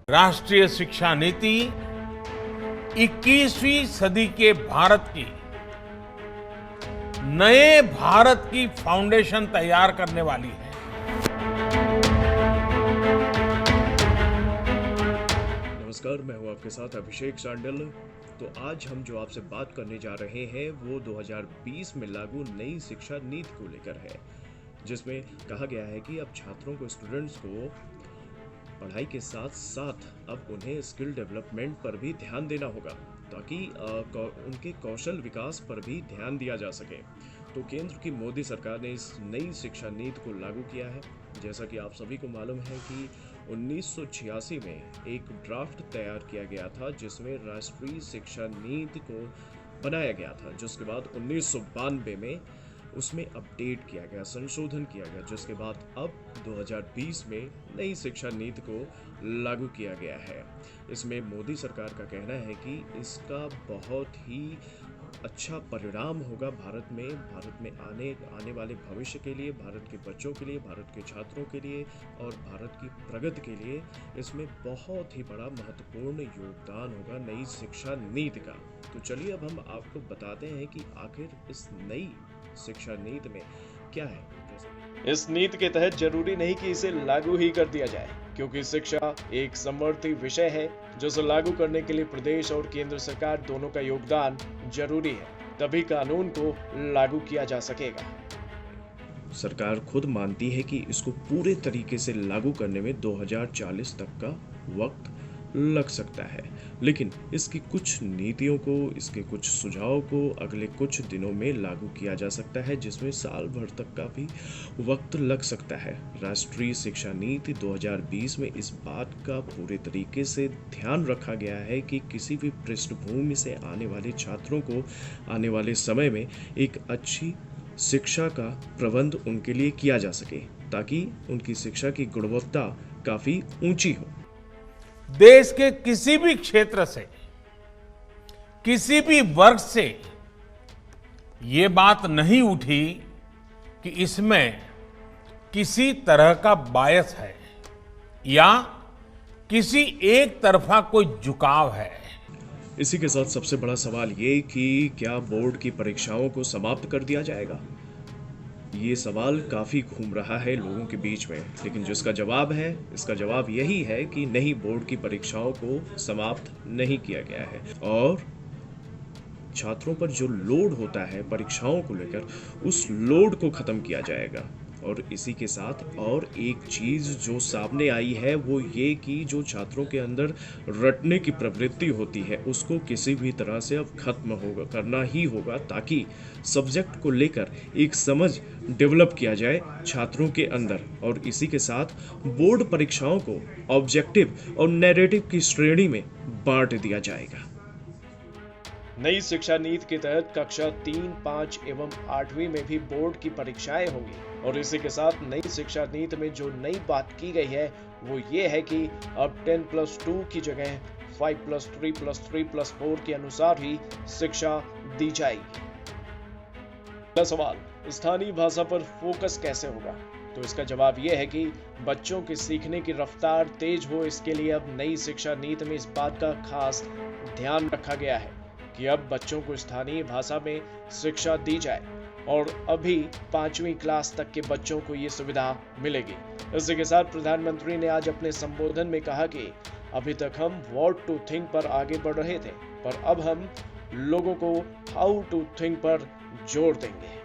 राष्ट्रीय शिक्षा नीति 21वीं सदी के भारत की नए भारत की फाउंडेशन तैयार करने वाली है। नमस्कार, मैं हूं आपके साथ अभिषेक सांडल। तो आज हम जो आपसे बात करने जा रहे हैं वो 2020 में लागू नई शिक्षा नीति को लेकर है, जिसमें कहा गया है कि अब छात्रों को, स्टूडेंट्स को पढ़ाई के साथ साथ अब उन्हें स्किल डेवलपमेंट पर भी ध्यान देना होगा ताकि उनके कौशल विकास पर भी ध्यान दिया जा सके। तो केंद्र की मोदी सरकार ने इस नई शिक्षा नीति को लागू किया है। जैसा कि आप सभी को मालूम है कि 1986 में एक ड्राफ्ट तैयार किया गया था जिसमें राष्ट्रीय शिक्षा नीति को बनाया गया था, जिसके बाद 1992 में उसमें अपडेट किया गया, संशोधन किया गया, जिसके बाद अब 2020 में नई शिक्षा नीति को लागू किया गया है। इसमें मोदी सरकार का कहना है कि इसका बहुत ही अच्छा परिणाम होगा भारत में आने वाले भविष्य के लिए, भारत के बच्चों के लिए, भारत के छात्रों के लिए और भारत की प्रगति के लिए इसमें बहुत ही बड़ा महत्वपूर्ण योगदान होगा नई शिक्षा नीति का। तो चलिए अब हम आपको बताते हैं कि आखिर इस नई शिक्षा नीति में क्या है। इस नीति के तहत जरूरी नहीं कि इसे लागू ही कर दिया जाए, क्योंकि शिक्षा एक समवर्ती विषय है जिसे लागू करने के लिए प्रदेश और केंद्र सरकार दोनों का योगदान जरूरी है, तभी कानून को लागू किया जा सकेगा। सरकार खुद मानती है कि इसको पूरे तरीके से लागू करने में 2040 तक का वक्त लग सकता है, लेकिन इसकी कुछ नीतियों को, इसके कुछ सुझावों को अगले कुछ दिनों में लागू किया जा सकता है, जिसमें साल भर तक का भी वक्त लग सकता है। राष्ट्रीय शिक्षा नीति 2020 में इस बात का पूरे तरीके से ध्यान रखा गया है कि किसी भी पृष्ठभूमि से आने वाले छात्रों को आने वाले समय में एक अच्छी शिक्षा का प्रबंध उनके लिए किया जा सके, ताकि उनकी शिक्षा की गुणवत्ता काफी ऊंची हो। देश के किसी भी क्षेत्र से, किसी भी वर्ग से ये बात नहीं उठी कि इसमें किसी तरह का बायस है या किसी एक तरफा कोई झुकाव है। इसी के साथ सबसे बड़ा सवाल ये कि क्या बोर्ड की परीक्षाओं को समाप्त कर दिया जाएगा? ये सवाल काफ़ी घूम रहा है लोगों के बीच में, लेकिन जिसका जवाब है, इसका जवाब यही है कि नहीं, बोर्ड की परीक्षाओं को समाप्त नहीं किया गया है और छात्रों पर जो लोड होता है परीक्षाओं को लेकर, उस लोड को ख़त्म किया जाएगा। और इसी के साथ और एक चीज़ जो सामने आई है वो ये कि जो छात्रों के अंदर रटने की प्रवृत्ति होती है उसको किसी भी तरह से अब खत्म करना ही होगा, ताकि सब्जेक्ट को लेकर एक समझ डेवलप किया जाए छात्रों के अंदर। और इसी के साथ बोर्ड परीक्षाओं को ऑब्जेक्टिव और नैरेटिव की श्रेणी में बांट दिया जाएगा। नई शिक्षा नीति के तहत कक्षा 3, 5 एवं 8वीं में भी बोर्ड की परीक्षाएं होंगी। और इसी के साथ नई शिक्षा नीति में जो नई बात की गई है वो ये है कि अब 10+2 की जगह 5+3+3+4 के अनुसार ही शिक्षा दी जाएगी। पहला सवाल, स्थानीय भाषा पर फोकस कैसे होगा? तो इसका जवाब यह है कि बच्चों के सीखने की रफ्तार तेज हो, इसके लिए अब नई शिक्षा नीति में इस बात का खास ध्यान रखा गया है कि अब बच्चों को स्थानीय भाषा में शिक्षा दी जाए और अभी 5वीं क्लास तक के बच्चों को ये सुविधा मिलेगी। इसी के साथ प्रधानमंत्री ने आज अपने संबोधन में कहा कि अभी तक हम व्हाट टू थिंक पर आगे बढ़ रहे थे, पर अब हम लोगों को हाउ टू थिंक पर जोर देंगे।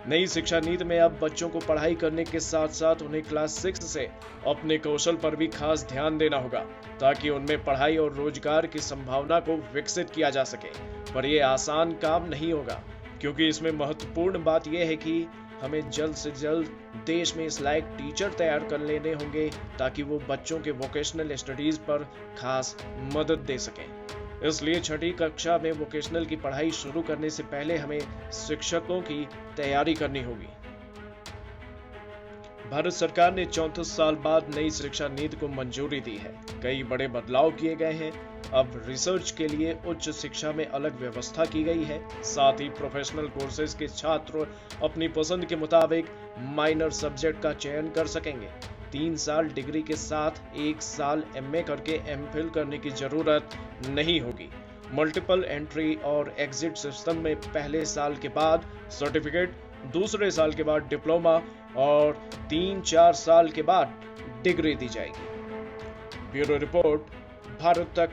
नई शिक्षा नीति में अब बच्चों को पढ़ाई करने के साथ साथ उन्हें क्लास 6 से अपने कौशल पर भी खास ध्यान देना होगा, ताकि उनमें पढ़ाई और रोजगार की संभावना को विकसित किया जा सके। पर यह आसान काम नहीं होगा, क्योंकि इसमें महत्वपूर्ण बात यह है कि हमें जल्द से जल्द देश में इस लायक टीचर तैयार कर लेने होंगे, ताकि वो बच्चों के वोकेशनल स्टडीज पर खास मदद दे सकें। इसलिए 6ठी कक्षा में वोकेशनल की पढ़ाई शुरू करने से पहले हमें शिक्षकों की तैयारी करनी होगी। भारत सरकार ने 34 साल बाद नई शिक्षा नीति को मंजूरी दी है। कई बड़े बदलाव किए गए हैं। अब रिसर्च के लिए उच्च शिक्षा में अलग व्यवस्था की गई है। साथ ही प्रोफेशनल कोर्सेज के छात्र अपनी पसंद के मुताबिक माइनर सब्जेक्ट का चयन कर सकेंगे। 3 साल डिग्री के साथ 1 साल एमए करके एमफिल करने की जरूरत नहीं होगी। मल्टीपल एंट्री और एग्जिट सिस्टम में पहले साल के बाद सर्टिफिकेट, दूसरे साल के बाद डिप्लोमा और 3-4 साल के बाद डिग्री दी जाएगी। ब्यूरो रिपोर्ट, भारत तक।